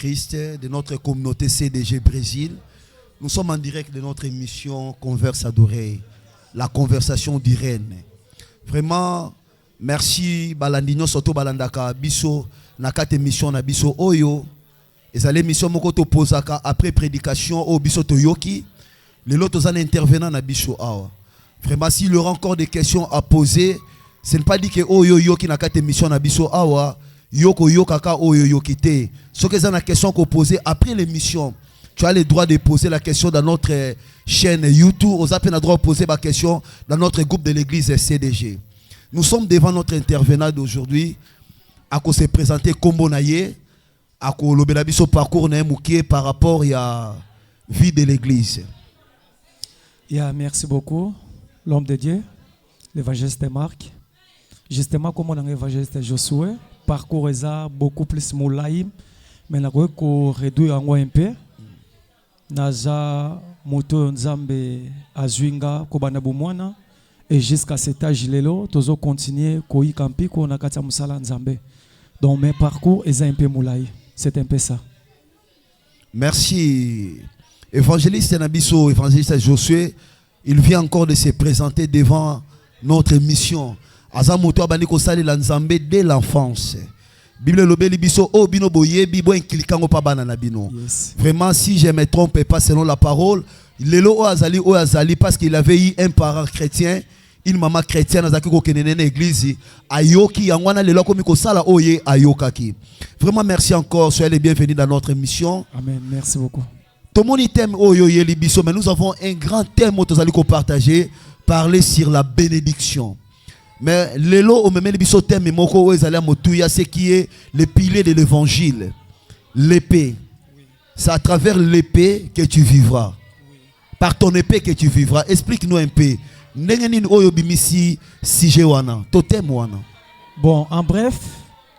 Christ, de notre communauté CDG Brésil. Nous sommes en direct de notre émission Converse Adoré, la conversation d'Irène. Vraiment, merci Balandino Soto Balandaka, Bisso, Nakate émission na Bisso Oyo. Et ça l'émission Mokoto Posaka après prédication au Bisso Toyoki. Les autres intervenants na Bisso Awa. Vraiment, s'il y aura encore des questions à poser, ce n'est pas dit que Oyo Yoki Nakate émission na Bisso Awa. Yoko Yokaka Oyo Yokite. Ce que c'est une question qu'on posait après l'émission. Tu as le droit de poser la question dans notre chaîne YouTube. Vous avez le droit de poser la question dans notre groupe de l'église CDG. Nous sommes devant notre intervenant d'aujourd'hui. À se présenter Kombo Naye. À l'obélabiso parcours Mouké par rapport à la vie de l'église. Merci beaucoup, l'homme de Dieu, l'évangéliste Marc. Justement, comme on a l'évangéliste Josué. Parcours est beaucoup plus moulaïm, mais nous avons réduit un peu. Naza moto nzambe azwinga kobana bumwana et jusqu'à cet âge lelo tozo continuer koyi kampi ko nakata musala nzambe. Donc mes parcours est un peu moulaï, c'est un peu ça. Merci évangéliste Nabiso, évangéliste Josué, il vient encore de se présenter devant notre mission. Azamoto abani ko sali la nzambe dès l'enfance. Bible lobeli biso o bino boye bibo enkilikango pa bana na bino. Vraiment si je me trompe pas selon la parole, lelo o azali parce qu'il avait eu un parent chrétien, une maman chrétienne azaki ko kenene na église, ayoki yangwana lelo komi ko sala oye ayokaki. Vraiment merci encore, soyez les bienvenus dans notre émission. Amen, merci beaucoup. Tout le monde thème oyo yeli biso, mais nous avons un grand thème que nous allons partager, parler sur la bénédiction. Mais lelo au même biso thème moko ezali motuya ce qui est le pilier de l'évangile, l'épée. C'est à travers l'épée que tu vivras. Par ton épée que tu vivras. Explique-nous un peu. Nengenine oyo bimisi sije wana, to thème wana. Bon, en bref,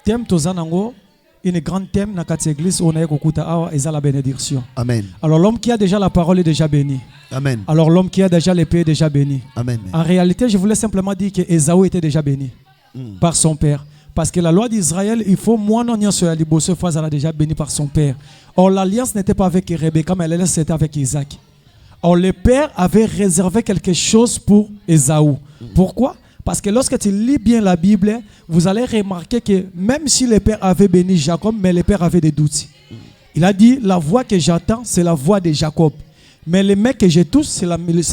thème tozanango, une grande thème dans cette église on a écouté la bénédiction. Amen. Alors l'homme qui a déjà la parole est déjà béni. Amen. Alors l'homme qui a déjà l'épée est déjà béni. Amen. En réalité, je voulais simplement dire que Ésaü était déjà béni par son père. Parce que la loi d'Israël, il faut moi non sur la libération fois elle a déjà béni par son père. Or l'alliance n'était pas avec Rebecca, mais l'alliance était avec Isaac. Or le père avait réservé quelque chose pour Ésaü. Pourquoi? Parce que lorsque tu lis bien la Bible, vous allez remarquer que même si le père avait béni Jacob, mais le père avait des doutes. Il a dit, la voix que j'entends, c'est la voix de Jacob. Mais les mecs que je touche, c'est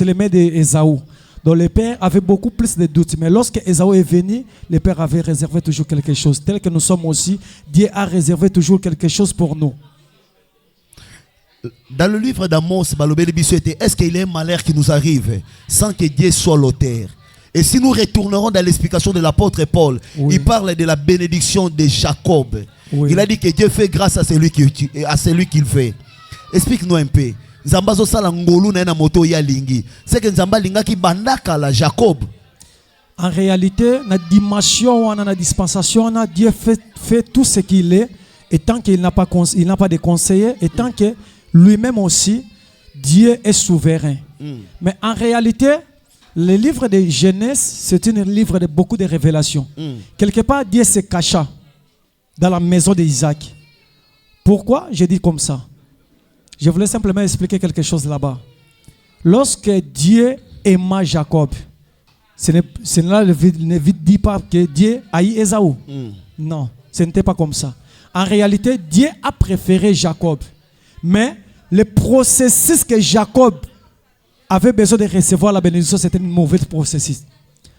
les mecs d'Ésaü. Donc le père avait beaucoup plus de doutes. Mais lorsque Ésaü est venu, le père avait réservé toujours quelque chose. Tel que nous sommes aussi, Dieu a réservé toujours quelque chose pour nous. Dans le livre d'Amos, est-ce qu'il y a un malheur qui nous arrive sans que Dieu soit l'auteur? Et si nous retournerons dans l'explication de l'apôtre Paul, il parle de la bénédiction de Jacob. Il a dit que Dieu fait grâce à celui qu'il fait. Explique-nous un peu. Zambazo sala ngolu na moto ya lingi. C'est que Nzamba linga ki bandaka la Jacob. En réalité, na dimension, na dispensation, Dieu fait tout ce qu'il est. Et tant qu'il n'a pas de conseiller, et tant que lui-même aussi, Dieu est souverain. Mais en réalité, le livre de Genèse, c'est un livre de beaucoup de révélations. Quelque part, Dieu se cacha dans la maison d'Isaac. Pourquoi je dis comme ça? Je voulais simplement expliquer quelque chose là-bas. Lorsque Dieu aima Jacob, ne dit pas que Dieu haït Ésaü. Non, ce n'était pas comme ça. En réalité, Dieu a préféré Jacob. Mais le processus que Jacob avait besoin de recevoir la bénédiction, c'était un mauvais processus.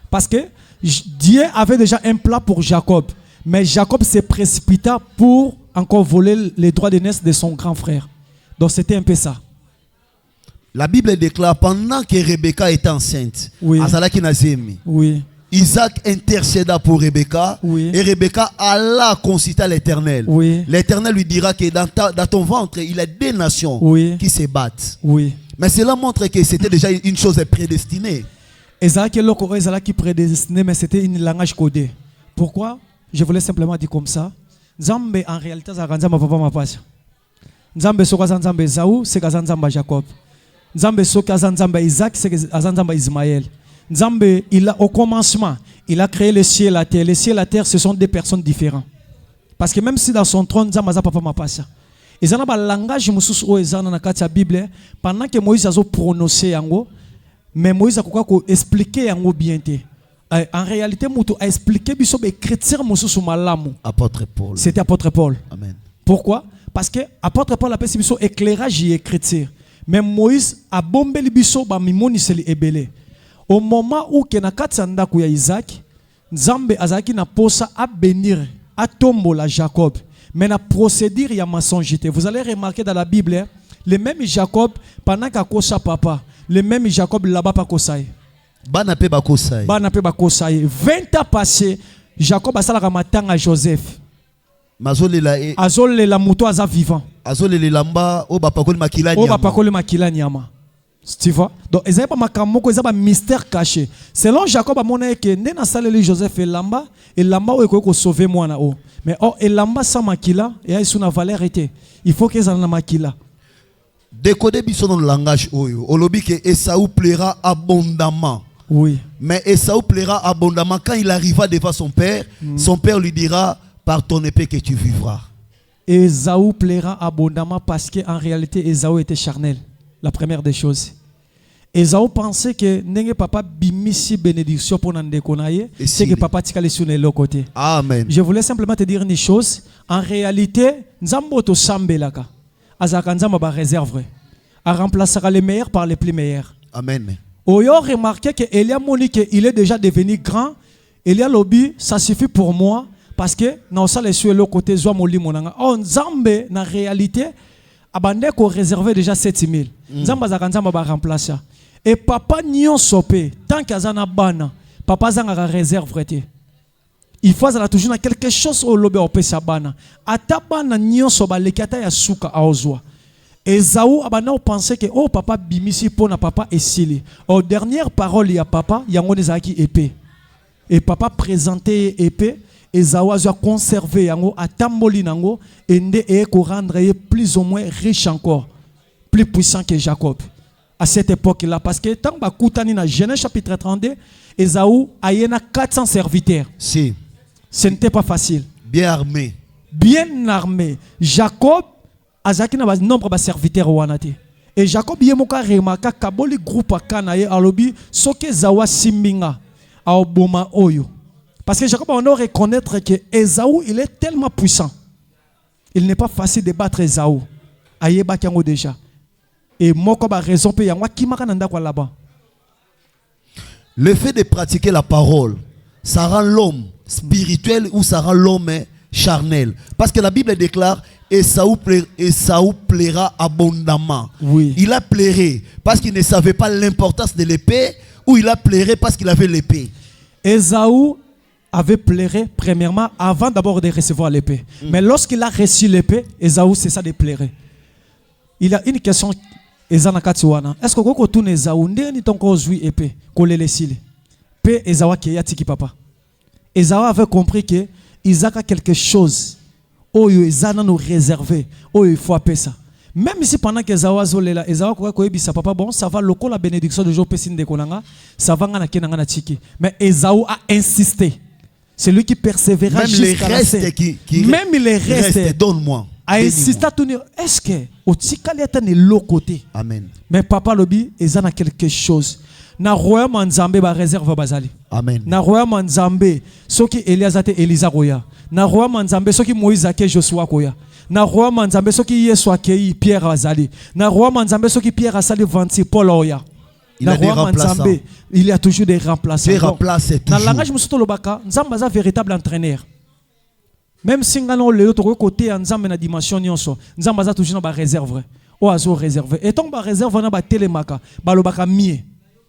Parce que Dieu avait déjà un plan pour Jacob. Mais Jacob se précipita pour encore voler les droits de naissance de son grand frère. Donc c'était un peu ça. La Bible déclare pendant que Rebecca était enceinte, Isaac intercéda pour Rebecca et Rebecca alla consulter l'Éternel. L'Éternel lui dira que dans ton ventre, il y a des nations qui se battent. Mais cela montre que c'était déjà une chose prédestinée. Isaac est prédestiné, mais c'était un langage codé. Pourquoi? Je voulais simplement dire comme ça. Nzambe en réalité, ça Nzambe papa ma passe. Nzambe soka Nzambe Esaü, c'est Nzambe Jacob. Nzambe soka Nzambe Isaac, c'est Nzambe Ismaël. Nzambe, au commencement, il a créé le ciel et la terre. Le ciel et la terre, ce sont deux personnes différentes. Parce que même si dans son trône, Nzambe papa ma passe. Et un langage mususu o ezana na kati ya Bible pendant que Moïse a prononcé yango, mais Moïse a expliqué yango bien te. En réalité, Moutou a expliqué biso be chrétien mususu malamu. Apôtre Paul. C'était apôtre Paul. Amen. Pourquoi? Parce que apôtre Paul a appelé biso éclairage et chrétien. Mais Moïse a bombé biso ba mimoni seli ebele. Au moment où kena kati ndako ya Isaac, Nzambe azaki na posa a bénir a tombola Jacob. Mais la procédure y a mensongité. Vous allez remarquer dans la Bible, hein, le même Jacob pendant qu'a kosa papa, le même Jacob là-bas pas kosaï. Bana pe ba kosaï. 20 ans passés, Jacob a sala matanga Joseph. Azole la moto aza vivant. Azole lamba o ba pakoli makila nyama. O ba pakoli makila nyama. Tu vois? Donc ils pas makamoko, ils ont un mystère caché. Selon Jacob a monnaie que né na saleli Joseph et lamba o eko sauver moi na o. Mais et lamba sans makila et a sous na valeur été. Il faut qu'ils en na makila. Décoder biso dans le langage oyo. Olobi que Esaü plaira abondamment. Oui. Mais Esaü plaira abondamment quand il arriva devant son père, son père lui dira par ton épée que tu vivras. Esaü plaira abondamment parce que en réalité Esaü était charnel. La première des choses. Esaü pensait que n'enge papa bimisi bénédiction pour n'andekonaye, c'est que papa tikale sur le côté. Amen. Je voulais simplement te dire une chose. En réalité, nzambo to sambelaka. Azaka nzamba ba réserve. A remplacera les meilleurs par les plus meilleurs. Amen. Oyo remarqué que Elia Monique il est déjà devenu grand. Elia lobby, ça suffit pour moi parce que non ça les sur le côté zwa moli monanga. Oh nzambe na réalité abandé ko réservé déjà 7000. Nzamba zaka nzamba ba remplacer. Et papa nyon sopé tant qu'azana bana papa zanga réserve rété. Il faut avoir toujours quelque chose au lobby au pesa bana. Ata bana nyon soba lekata ya suka aozwa. Esaü abana pensait que oh papa bimisi pona papa esili. Aux dernières paroles ya papa yango nezaki épée. Et papa présentait épée. Esaü a conservé yango atamboli nango ende e ko rendre plus ou moins riche encore, plus puissant que Jacob à cette époque-là parce que tant ba koutani na Genèse chapitre 32 Esaü a yena 400 serviteurs. Si. Ce n'était pas facile. Bien armé. Bien armé. Jacob azaki na nombre de serviteurs wanate. Et Jacob yemoka remaka kaboli groupe akanaye alobi soke Esaü simbinga a oboma oyo. Parce que Jacob on doit reconnaître que Esaü il est tellement puissant. Il n'est pas facile de battre Esaü. Ayeba kiango déjà. Et moko ba raison pe yango kimaka nanda kwa là-bas. Le fait de pratiquer la parole, ça rend l'homme spirituel ou ça rend l'homme charnel. Parce que la Bible déclare Esaü plaira abondamment. Oui. Il a plairé parce qu'il ne savait pas l'importance de l'épée ou il a plairé parce qu'il avait l'épée. Esaü avait plairé premièrement avant d'abord de recevoir l'épée. Mais lorsqu'il a reçu l'épée, Esaü c'est ça de plairer. Il a une question. Est-ce que vous avez Esaü ndeni tonko zui épée kolele sile pe Esaü ki yatiki papa. Esaü avait compris que Isaac a quelque chose oyo ezana nous réservé oyo il faut appeler ça. Même si pendant que Esaü azolela Esaü ko yebisa papa bon ça va loko la bénédiction de jour pesine de konanga ça va ngana kenanga na tiki. Mais Esaü a insisté. C'est lui qui persévéra jusqu'à la fin. Même les restes donne-moi. A insisté à tenir. Est-ce que au tikali est de l'autre côté? Amen. Mais papa lobi, ils en a quelque chose. Na royaume Nzambe ba réserve bazali. Amen. Na royaume Nzambe, soki Elias ate Elisa koya. Na royaume Nzambe soki Moïse ake Joshua koya. Na royaume Nzambe soki Yesu ake Pierre azali. Na royaume Nzambe soki Pierre asali 26 Paul oya. Il y a des remplaçants. Il y a toujours des remplaçants. Des remplaçants toujours. Dans le langage musuto lobaka, Nzambe est un véritable entraîneur. Même si on a l'autre côté, Nzambe na dimension nyonso, Nzambe est toujours na réserve. O azo réservé. Et donc ba réserve na ba telemaka, ba lobaka mie,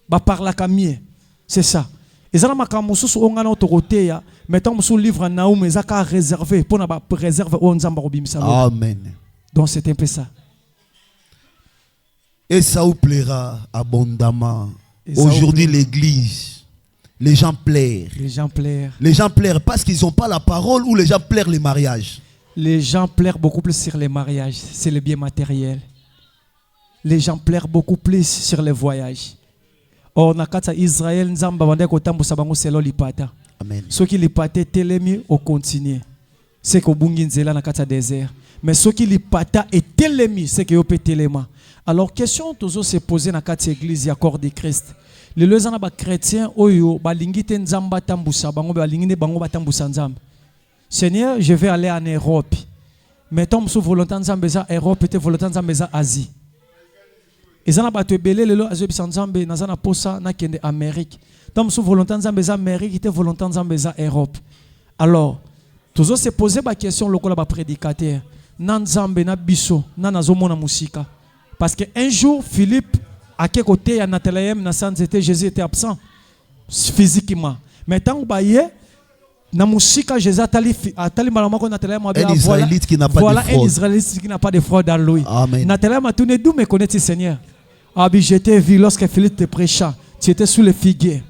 ba parlaka mie. C'est ça. Et ça na makambo mususu on a l'autre côté ya, mettons musu livre Naoum ezaka réservé pour na ba réserve o Nzambe robimisa. Amen. Donc c'est un peu ça. Esaü plaira abondamment. Aujourd'hui, l'église, les gens plairent. Les gens plairent. Les gens plairent parce qu'ils n'ont pas la parole ou les gens plairent les mariages. Les gens plairent beaucoup plus sur les mariages. C'est le bien matériel. Les gens plairent beaucoup plus sur les voyages. Or, nakata Israël, nzamba bande ko tambusa bango selo lipata. Amen. Ceux qui lipaté telemi au continuer. c'est que bungi nzela na kata désert. Mais ce qui li pata est telemi, c'est que yo peut telema. Alors question toujours se poser na kata église ya corps de Christ. Les lezana ba chrétiens oyo ba lingite nzamba tambusa bango ba lingine bango batambusa nzamba. Seigneur, je vais aller en Europe. Mais tombe sous volonté nzamba za Europe peut-être volonté nzamba za Asie. Ezana ba tebele lelo azobisa nzamba na zana posa na kende Amérique. Tombe sous volonté nzamba za Amérique était volonté nzamba za Europe. Alors, toujours se poser la question lokola ba prédicateur. Nan nzamba na biso na nazomona musika. Parce que un jour Philippe à quel côté ya Nathalie na sans était Jésus était absent physiquement. Mais tant ba yé na musika Jésus atali malama ko Nathalie ma bien voilà un Israélite qui n'a pas de fraude dans lui. Nathalie m'a tourné d'où me connaît-il Seigneur? Abi j'étais vu lorsque Philippe te prêcha, tu étais sous le figuier.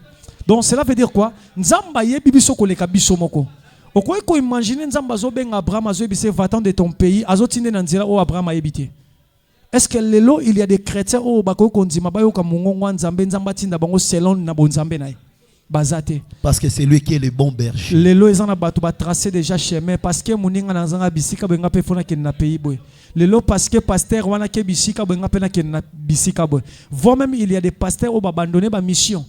Donc cela veut dire quoi? Nzamba yé bibiso ko leka biso moko. Okoy ko imaginer nzamba zo ben Abraham azo bise va-t'en de ton pays azo tinde na nzela o Abraham a yebité. Est-ce que lelo il y a des chrétiens au bako kondima bayo ka mungongo nzambe nzamba tinda bango selon na bonzambe nae bazate parce que c'est lui qui est le bon berger. Lelo ezana batu ba tracer déjà chemin parce que muninga na nzanga bisika benga pe fona ke na pays boy. Lelo parce que pasteur wana ke bisika benga pe na ke na bisika boy. Voire même il y a des pasteurs au abandonné ba mission.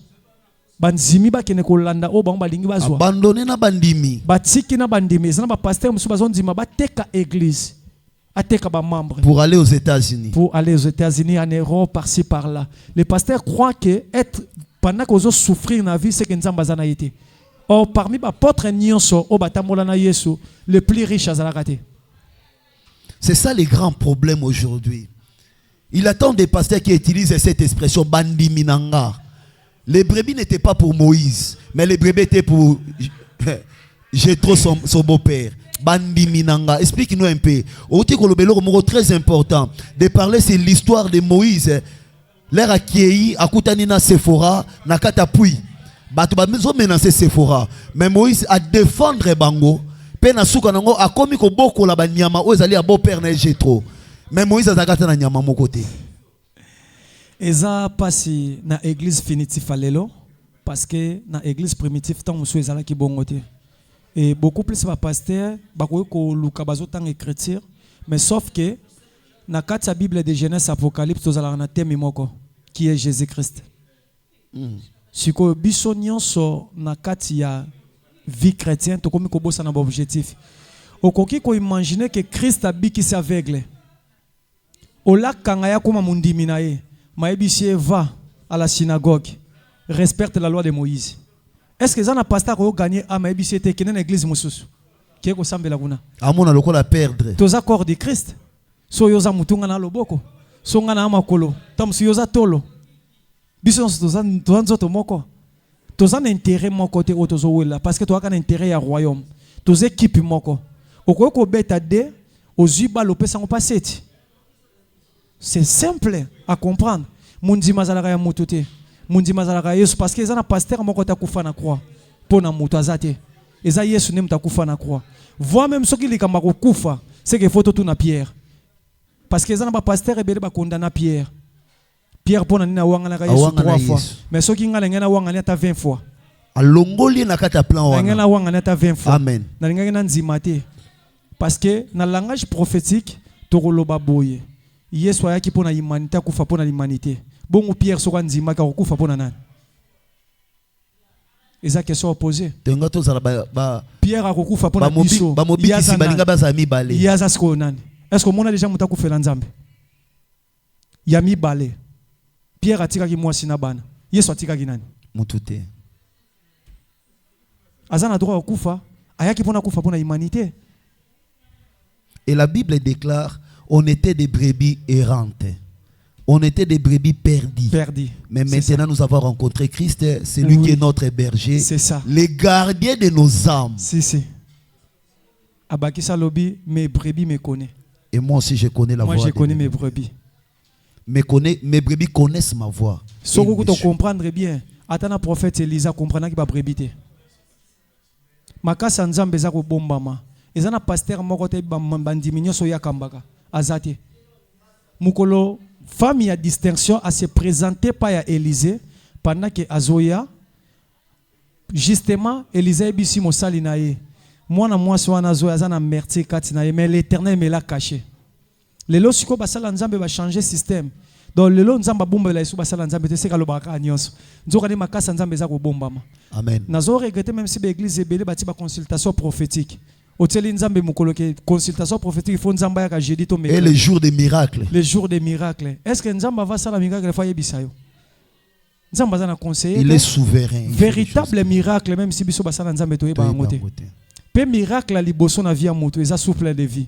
Banzimi ba kene ko landa o bango balingi bazwa. Abandonné na bandimi. Batiki na bandimi ezana ba pasteur musu bazonzima ba teka église. Pour aller aux États-Unis. Pour aller aux États-Unis, en Europe, par-ci, par-là. Les pasteurs croient que être, pendant qu'ils ont souffrir dans la vie, c'est que nous avons été. Or, parmi les apôtres, le plus riche à Zalakate. C'est ça les grands problèmes aujourd'hui. Il attend des pasteurs qui utilisent cette expression bandiminanga. Les brebis n'étaient pas pour Moïse, mais les brebis étaient pour Jéthro, son beau-père. Bandi Minanga, explique-nous un peu. Au très important de parler, c'est l'histoire de Moïse. L'air a Kiei, a Koutanina Sephora, Nakata Pui. Batu ba mezo menacer Sephora. Mais Moïse a défendre Bango. Pena Soukanango a commis ko boko la banyama o ezali a beau père na Jéthro. Mais Moïse a zakata na nyama mon côté. Eza pasi na église finitif alelo parce que na église primitive tant musu ezala ki bongote. Et beaucoup plus de pasteurs, beaucoup de écriture, mais sauf que dans la Bible de Genèse Apocalypse, nous avons un thème qui est Jésus-Christ. Si nous avons une vie chrétienne, nous avons un objectif. Nous pouvons imaginer que Christ a dit qu'il est aveugle. Au lac Kangaya, comme on dit, il va à la synagogue, respecte la loi de Moïse. Est-ce que un pasteur qui a gagné à ma église qui est une église moussous qui est au sambe laguna? Amona lokola perdre. Tous accords de Christ. So yoza mutunga na loboko. So ngana amakolo. Tam si yoza tolo. Biso toza to moko. Toza na intérêt moko te otozo wela parce que toza na intérêt ya royaume. Toza équipe moko. Oko ko beta de ozuba lopesa ngo paseti. C'est simple à comprendre. Mundi mazalaka ya mutute. Mundi mazalaka Yesu parce que ezana pasteur moko ta kufa na croix pona mutu azate eza Yesu ne mtakufa na croix voit même soki likamba ko kufa c'est que photo tout na Pierre parce que ezana ba pasteur ebele ba condamna Pierre pona nina wanga na Yesu 3 fois mais soki ngala ngena wanga ata 20 fois alongoli na kata plan wana ngena wanga ata 20 fois amen na ngena na nzimate parce que na langage prophétique tokoloba boye Yesu ayaki pona humanité kufa pona l'humanité. Bon Pierre sera nzima ka okufa pona nani. Eza question opposée. Pierre a okufa pona biso. Ba mobikisi balinga bazami balé. Yaza sko nani. Est-ce que mona déjà mutakufela nzambe? Ya mi balé. Pierre atika ki mwasi na bana. Yesu atika ki nani? Mutute. Azana droit okufa, ayaki pona kufa pona humanité. Et la Bible déclare on était des brebis errantes. On était des brebis perdues. Mais maintenant, nous avons rencontré Christ, c'est lui qui est notre berger. C'est ça. Le gardien de nos âmes. Si. Abakisa Lobi, mes brebis me connaissent. Et moi aussi, je connais la voix. Moi, je connais mes brebis. Mes brebis connaissent ma voix. Si vous comprendre bien, attends, prophète Elisa comprend qu'il va brebis. Makasa nzambe za ko bombama. Ezana pasteur moko te bandiminyo so yakambaka. Azate. Mukolo femme a distinction à se présenter par Élisée pendant que Azoya justement Élisée bisi mosali nae Moi na moi so na zo azana merti katina mais l'Éternel me l'a caché. Les lots siko basala nzambe va changer système. Donc les lots nzamba bomba la isu basala nzambe te seka lobaka nyonso. Nzoka ni makasa nzambe za ko bombama. Amen. Nazo regretter même si l'église ebele bati ba consultation prophétique. Oteli nzambe mukoloke consultation prophétique faut nzamba ya ka jeudi to et les jours des miracles. Les jours des miracles. Est-ce que nzamba va sala miracle fa yebisayo? Nzamba za na conseiller. Il est souverain. Véritable miracle même si biso basala nzambe to yeba ngote. Pe miracle à liboso na vie à moto, ils a souffle de vie.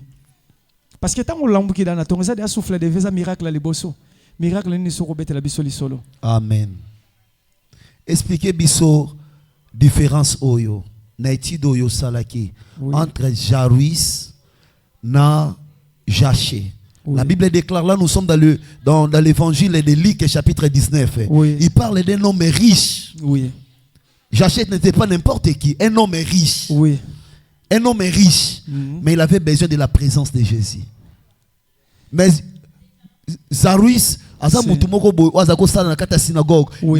Parce que tant on l'embouki dans la tombe, ils a souffle de vie, ça miracle à liboso. Miracle ni so robete la biso li solo. Amen. Expliquez biso différence oyo na étude oyo salaki entre Jairus na Jaché. Oui. La Bible déclare là, nous sommes dans l'évangile de Luc chapitre 19. Oui. Il parle d'un homme riche. Oui. Jaché n'était pas n'importe qui, un homme riche. Oui. Un homme riche, mais il avait besoin de la présence de Jésus. Mais Jairus, le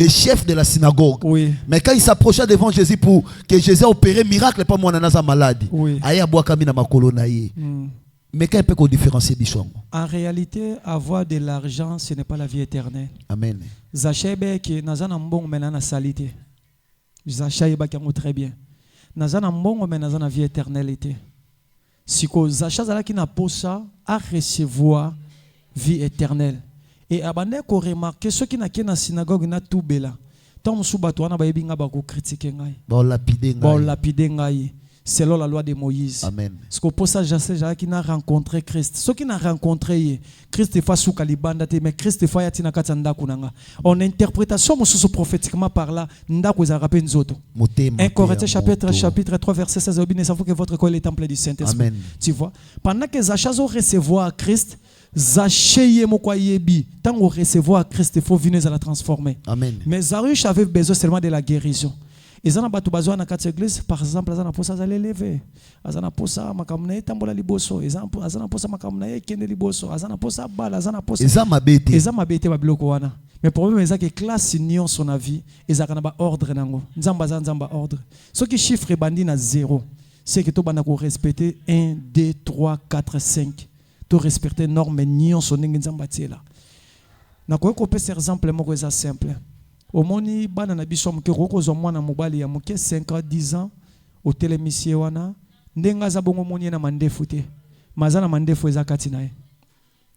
chef de la synagogue, oui. Mais quand il s'approcha devant Jésus pour que Jésus opère miracle, pas moi dans maladie. Oui. Mais quand il peut différencier du champ. En réalité, avoir de l'argent, ce n'est pas la vie éternelle. Amen. Zachebe qui nazana mbongo mais na salité. Zachebe qui très bien. Nazana mbongo mais nazana vie éternalité. Siko Zacha qui n'a pas ça à recevoir vie éternelle. Et abandé ko remarquer ceux qui n'a qu'à na synagogue na tout bela. Tant musubato na ba yebinga ba ko critiquer ngai. Bon lapider ngai. Selon la loi de Moïse. Amen. Ce que pour ça, Jacques qui n'a rencontré Christ. Ceux qui n'a rencontré Christ, fois sous Kalibanda, mais Christ fois yatina katanda kunanga. En interprétation, nous prophétiquement par là, nda ko zarape nzoto. 1 Corinthiens chapitre 3 verset 16. Il faut que votre corps est le temple du Saint-Esprit. Tu vois. Pendant que Zachas recevoir Christ, Zacheye mokwa yebi. Tant on recevoir Christ, il faut venir à la transformer. Amen. Mais Zaruch avait besoin seulement de la guérison. Ezana batu bazwa na kati église par exemple azana posa za lever azana posa makamna etambola liboso azana posa makamna ekende liboso azana posa bala azana posa eza mabete ba biloko wana mais problème eza que classe union son avis ezaka na ba ordre nango nzamba ordre ce qui chiffre bandi na 0 c'est que to bana ko respecter 1 2 3 4 5 to respecter norme union son nzamba tiela na ko ko pesa exemple moko eza simple. Au moni bana na biso mke roko zo mwana mobali ya mke 5 ans 10 ans au télémisie wana ndenga za bongo moni na mandefu te mazana mandefu eza kati nae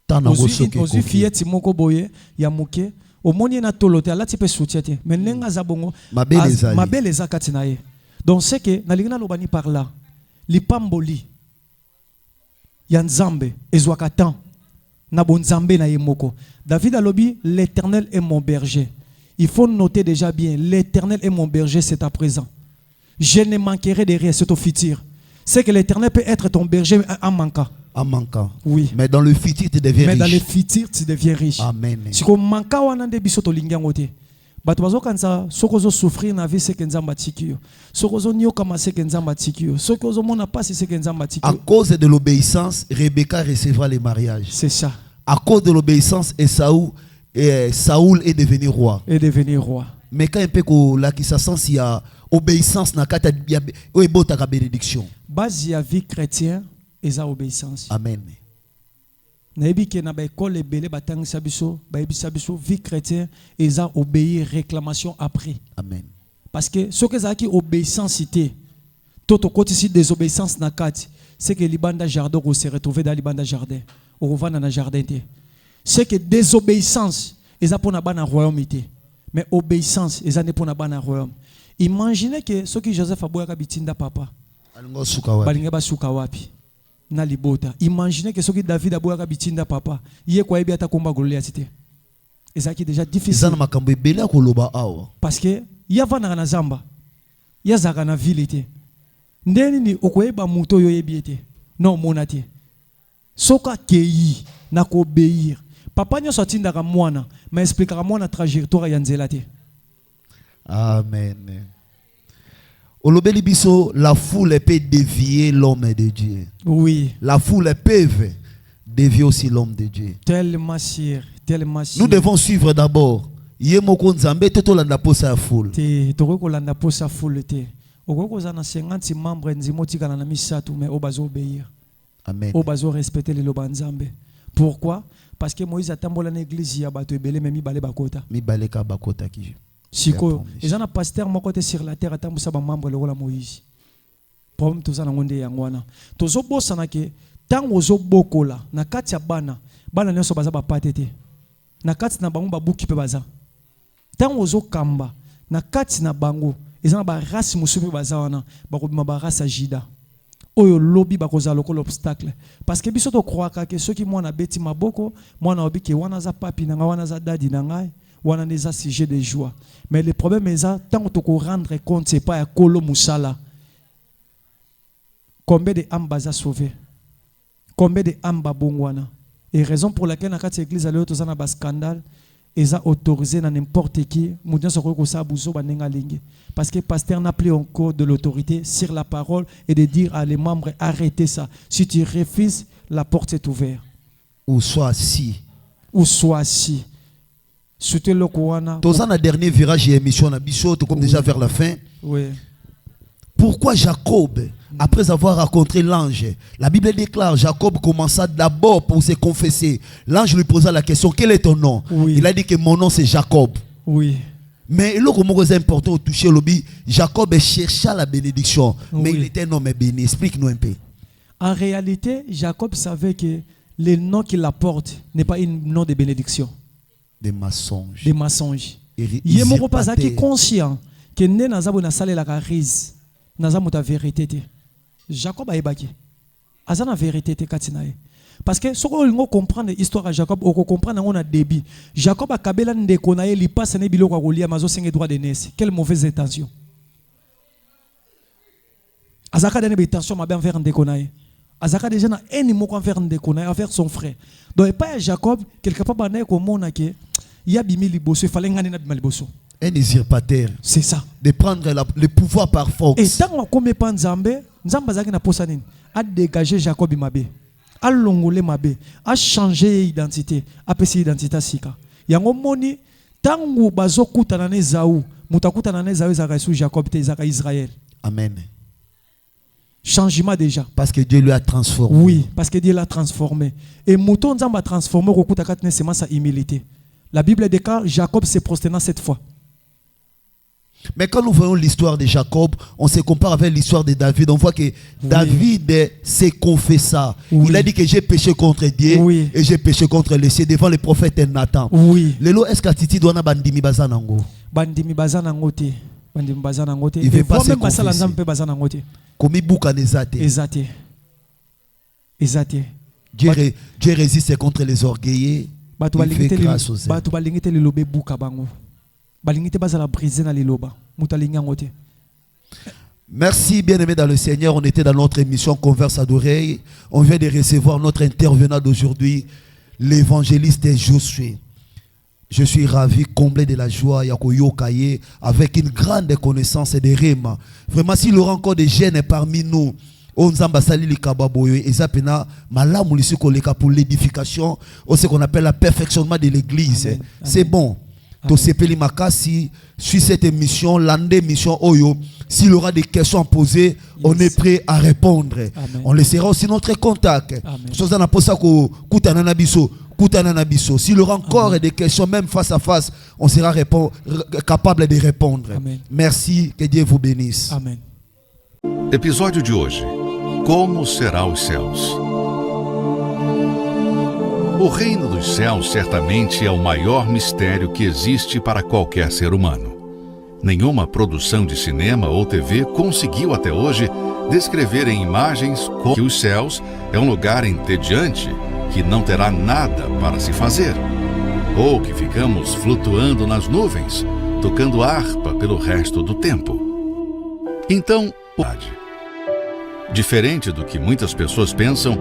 tana gosoke ozi fieti moko boye ya mke au moni na tolote alati pe soutien te mais ndenga za bongo mabele eza kati nae donc c'est que na lingana lobani par là lipamboli ya nzambe ezwaka temps na bon nzambe na ye moko. David alobi l'Éternel est mon berger. Il faut noter déjà bien, l'Éternel est mon berger, c'est à présent. Je ne manquerai de rien, c'est au futur. C'est que l'Éternel peut être ton berger en manquant. En manquant. Oui. Mais dans le futur, tu deviens riche. Mais dans le futur, tu deviens riche. Amen. Si tu manques à un des bisoto lingangote. Batuazo kanza, sokozo souffrir na vie c'est que nzamba tikio. Sokozo nyoka ma c'est que nzamba tikio. Sokozo mona pas c'est que nzamba tikio. À cause de l'obéissance, Rebecca recevra le mariage. C'est ça. À cause de l'obéissance, Saoul est devenu roi. Mais quand un peu la qui s'assense, il y a obéissance na kata ya ebota bénédiction. Base ya vie chrétien eza obéissance. Amen. Na yebi ke na ba école ebele batangisa biso, ba yebisa biso vie chrétien eza obéir réclamation après. Amen. Parce que ce que ça qui obéissance cité toto côté si désobéissance na kati, c'est que libanda jardin on se retrouver dans libanda jardin. On va dans le jardin. C'est que désobéissance, ils ont pour na bana royaume. Mais obéissance, ils ont pour na bana royaume. Imaginez que ce que Joseph a boya bitinda papa. Balinga ba suka wapi. Na libota. Imaginez que ce que David a boya bitinda papa. Yé kwa ebi ata komba Goliath te. Et ça qui est déjà difficile. Parce que y a vana na zamba. Y a zaka na ville te. Ndeni ni okoyeba muto yo yebi te. Non monate. Soka kei na ko obéir. Papa nyo sotinda ka mwana, mais expliquera mwana trajectoire ya nzela te. Amen. Olobeli biso, la foule peut dévier l'homme de Dieu. Oui. La foule peut dévier aussi l'homme de Dieu. Tellement sûr, tellement sûr. Nous devons suivre d'abord. Yemoko nzambe te to landa posa ya foule. Te to ko landa posa foule te. Okokoza na 50 membres nzimotika na misatu mais obazo obéir. Amen. Obazo respecter les loba nzambe. Pourquoi? Parce que Moïse atambola na église ya bato ebele mais mibale bakota. Mibale ka bakota ki. Siko, ezana pasteur moko te sur la terre atambusa ba membre lokola Moïse. Problème toza na ngonde yangwana. Tozo bosana ke tango zo bokola na kati ya bana nyonso baza ba patete. Na kati na bango babuki pe baza. Tango zo kamba na kati na bango ezana ba race musubi baza wana bakobima ba race Jida. Oyo lobby bakoza lokola obstacle parce que biso to croire que ceux qui mwana beti maboko mwana obiki wana za papi na wana za dadi na ngai wana neza sujet de joie mais le problème est ça tant que tu rendre compte c'est pas ya kolo musala combien de âmes baza sauvé combien de âmes babongwana et raison pour laquelle na kati église aleo tozana ba scandale eza autorisé na n'importe qui moudian soko ko sa buzo banenga lingi parce que pasteur n'a plus encore de l'autorité sur la parole et de dire à les membres arrêtez ça si tu refuses la porte est ouverte ou soit si c'était le Kouana dans un dernier virage et émission na biso comme déjà vers la fin. Oui. Pourquoi Jacob, après avoir rencontré l'ange, la Bible déclare Jacob commença d'abord pour se confesser. L'ange lui posa la question, quel est ton nom? Oui. Il a dit que mon nom c'est Jacob. Oui. Mais le comment c'est important au toucher l'obi, Jacob chercha la bénédiction, mais il était un homme béni. Explique-nous un peu. En réalité, Jacob savait que le nom qu'il apporte n'est pas un nom de bénédiction. Des mensonges. Des mensonges. Il est pas conscient que né nazabo na sale la carise. Nazamu ta vérité. Jacob a ébaki. Azana vérité te katinae. Parce que ce qu'on comprend l'histoire de Jacob, on comprend qu'on a débit. Jacob a kabela ndekonaye li passe ne bilo kwa kolia mazo senge droit de nesse. Quelle mauvaise intention. Azaka dene intention ma bien envers ndekonaye. Azaka déjà na eni moko envers ndekonaye envers son frère. Donc pas Jacob quelque part banaye ko mona ke ya bimi liboso, il fallait ngani na bima liboso. Un usurpateur. C'est ça. De prendre le pouvoir par force. Et tant qu'on met pas Nzambe, Nzambe zaki na posanine, a dégagé Jacob imabe, a longolé mabe, a changé identité, a pesi identité sika. Yango moni tangu bazo kutana ne Zaou, mutakuta na ne Zaou zaka sous Jacob te zaka Israël. Amen. Changement déjà. Parce que Dieu lui a transformé. Oui, parce que Dieu l'a transformé. Et mouton Nzamba transformé au kuta katne sema sa humilité. La Bible déclare Jacob s'est prosterné cette fois. Mais quand nous voyons l'histoire de Jacob, on se compare avec l'histoire de David. On voit que David s'est confessé. Il a dit que j'ai péché contre Dieu et j'ai péché contre les cieux devant le prophète Nathan. Oui. Lelo est-ce que Titi doit na bandimi bazanango? Bandimi bazanango te. Bandimi bazanango te. Il veut pas se confesser. Komi buka nezate. Ezate. Ezate. Dieu résiste contre les orgueillés. Il fait grâce aux Batu balingite le lobe buka bango. Merci bien-aimés dans le Seigneur. On était dans notre émission Converse Adorée. On vient de recevoir notre intervenant d'aujourd'hui, l'évangéliste Josué. Je suis ravi, comblé de la joie, Yakoyo Kaye, avec une grande connaissance de Réma. Vraiment, s'il y aura encore des jeunes parmi nous, on zambasali likababoyo ezapena malamu lisikoleka pour l'édification, ce qu'on appelle le perfectionnement de l'église. C'est bon. Tosepeli makasi sur cette émission, l'année mission Oyo. S'il y aura des questions à poser, on est prêt à répondre. Amen. On laissera aussi notre contact. S'il y aura encore des questions, même face à face, on sera capable de répondre. Amen. Merci, que Dieu vous bénisse. Amen. Episódio de hoje: Como será os céus? O reino dos céus certamente é o maior mistério que existe para qualquer ser humano. Nenhuma produção de cinema ou TV conseguiu até hoje descrever em imagens que os céus é um lugar entediante, que não terá nada para se fazer, ou que ficamos flutuando nas nuvens, tocando harpa pelo resto do tempo. Então, diferente do que muitas pessoas pensam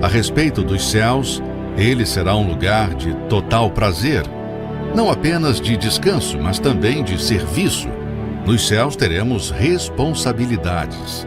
a respeito dos céus, ele será um lugar de total prazer, não apenas de descanso, mas também de serviço. Nos céus teremos responsabilidades.